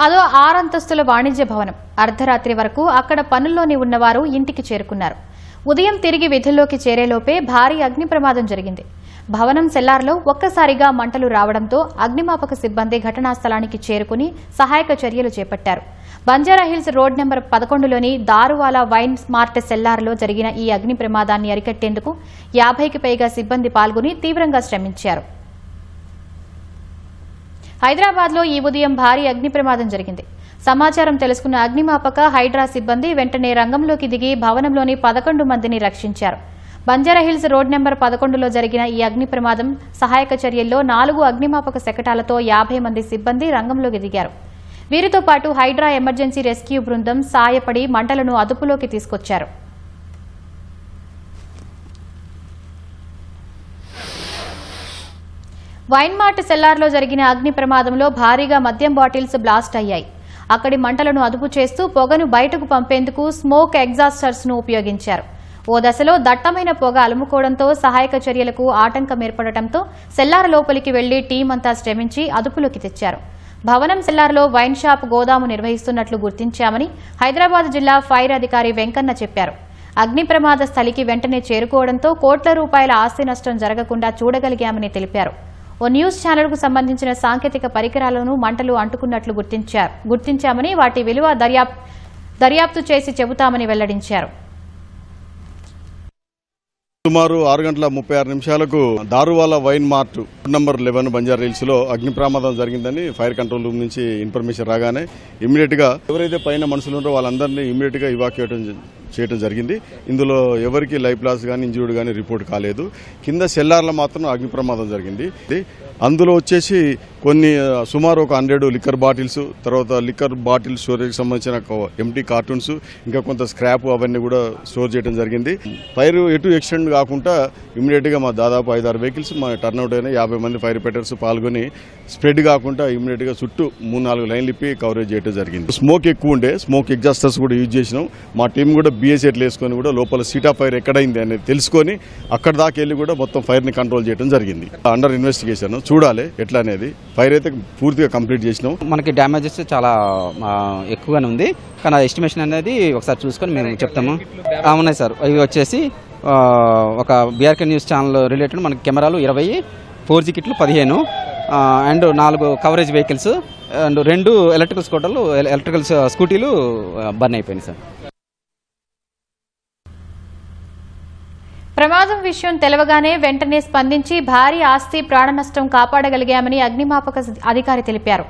అదో 6 అంతస్తుల వాణిజ్య భవనం. అర్ధరాత్రి వరకు అక్కడ పనుల్లోని ఉన్నవారు ఇంటికి చేరుకున్నారు. ఉదయం తిరిగి విధుల్లోకి చేరేలోపే భారీ అగ్ని ప్రమాదం జరిగింది. భవనం సెల్లార్లో ఒక్కసారిగా మంటలు రావడంతో అగ్నిమాపక సిబ్బంది ఘటనా స్థలానికి చేరుకుని సహాయక చర్యలు చేపట్టారు. బంజారాహిల్స్ రోడ్ నెంబర్ 11లోని దారువాలా వైన్ స్మార్ట్ సెల్లార్లో జరిగిన ఈ అగ్ని ప్రమాదాన్ని అరికట్టేందుకు 50కి పైగా సిబ్బంది పాల్గొని తీవ్రంగా శ్రమించారు. హైదరాబాద్లో ఈ ఉదయం భారీ అగ్ని ప్రమాదం జరిగింది. సమాచారం తెలుసుకున్న అగ్నిమాపక హైడ్రా సిబ్బంది వెంటనే రంగంలోకి దిగి భవనంలోని 11 మందిని రక్షించారు. బంజారాహిల్స్ రోడ్ నెంబర్ 11లో జరిగిన ఈ అగ్ని ప్రమాదం సహాయక చర్యల్లో 4 అగ్నిమాపక శకటాలతో 50 మంది సిబ్బంది రంగంలోకి దిగారు. వీరితో పాటు హైడ్రా ఎమర్జెన్సీ రెస్క్యూ బృందం సాయపడి మంటలను అదుపులోకి తీసుకొచ్చారు. వైన్మార్ట్ సెల్లార్లో జరిగిన అగ్ని ప్రమాదంలో భారీగా మద్యం బాటిల్స్ బ్లాస్ట్ అయ్యాయి. అక్కడి మంటలను అదుపు చేస్తూ పొగను బయటకు పంపేందుకు స్మోక్ ఎగ్జాస్టర్స్ ను ఉపయోగించారు. ఓ దశలో దట్టమైన పొగ అలుముకోవడంతో సహాయక చర్యలకు ఆటంకం ఏర్పడటంతో సెల్లార్ లోపలికి వెళ్లి టీం అంతా శ్రమించి అదుపులోకి తెచ్చారు. భవనం సెల్లార్లో వైన్ షాప్ గోదాము నిర్వహిస్తున్నట్లు గుర్తించామని హైదరాబాద్ జిల్లా ఫైర్ అధికారి వెంకన్న చెప్పారు. అగ్ని ప్రమాద స్థలికి వెంటనే చేరుకోవడంతో కోట్ల రూపాయల ఆస్తి నష్టం జరగకుండా చూడగలిగామని తెలిపారు. ఓ న్యూస్ ఛానల్కు సంబంధించిన సాంకేతిక పరికరాలను మంటలు అంటుకున్నట్లు గుర్తించామని వాటి విలువ దర్యాప్తు చేసి చెబుతామని వెల్లడించారు. సుమారు 6:36 దారువాలా వైన్ మార్ట్ నంబర్ 11 బంజారాహిల్స్ లో అగ్ని ప్రమాదం జరిగిందని ఫైర్ కంట్రోల్ రూమ్ నుంచి ఇన్ఫర్మేషన్ రాగానే ఇమ్మీడియట్ గా ఎవరైతే పైన మనుషులు ఉన్నారో వాళ్ళందరినీ ఇమ్మీడియట్ గా ఇవాక్యుయేట్ చేయడం జరిగింది. ఇందులో ఎవరికి లైఫ్ లాస్ గానీ ఇంజూర్డ్ గానీ రిపోర్ట్ కాలేదు. కింద సెల్లార్లో మాత్రం అగ్ని ప్రమాదం జరిగింది. అందులో వచ్చేసి కొన్ని సుమారు ఒక 100 లిక్కర్ బాటిల్స్, తర్వాత లిక్కర్ బాటిల్ స్టోరేజ్ సంబంధించిన ఎంటీ కార్టూన్స్, ఇంకా కొంత స్క్రాప్ అవన్నీ కూడా స్టోర్ చేయడం జరిగింది. ఫైర్ ఎటు ఎక్స్టెండ్ కాకుండా ఇమ్మీడియట్ గా మా దాదాపు 5-6 వెహికల్స్ మా టర్న్అవుట్ అయినా 50 మంది ఫైర్ ఫైటర్స్ పాల్గొని స్ప్రెడ్ కాకుండా ఇమ్మీడియట్ గా చుట్టూ 3-4 లైన్లు ఇప్పి కవరేజ్ చేయడం జరిగింది. స్మోక్ ఎక్కువ ఉండే స్మోక్ ఎగ్జాస్టర్స్ కూడా యూజ్ చేసినాం. మా టీం కూడా బిఎస్ఎట్లు వేసుకొని కూడా లోపల సీట్ ఆఫ్ ఫైర్ ఎక్కడైంది అనేది తెలుసుకొని అక్కడ దాకా వెళ్ళి కూడా మొత్తం ఫైర్ ని కంట్రోల్ చేయడం జరిగింది. అండర్ ఇన్వెస్టిగేషన్ చూడాలి ఎట్లా అనేది. ఫైర్ అయితే పూర్తిగా కంప్లీట్ చేసినాం. మనకి డ్యామేజెస్ చాలా ఎక్కువగానే ఉంది, కానీ ఆ ఎస్టిమేషన్ అనేది ఒకసారి చూసుకొని మేము చెప్తాము. ఉన్నాయి సార్, ఇవి వచ్చేసి ఒక బీఆర్కే న్యూస్ ఛానల్ రిలేటెడ్ మనకి కెమెరాలు 20, 4G కిట్లు 15 and 4 coverage vehicles and 2 electrical స్కూటీలు బర్న్ అయిపోయినాయి సార్. ప్రమాదం విషయం తెలవగానే వెంటనే స్పందించి భారీ ఆస్తి ప్రాణ నష్టం కాపాడగలిగామని అగ్నిమాపక అధికారి తెలిపారు.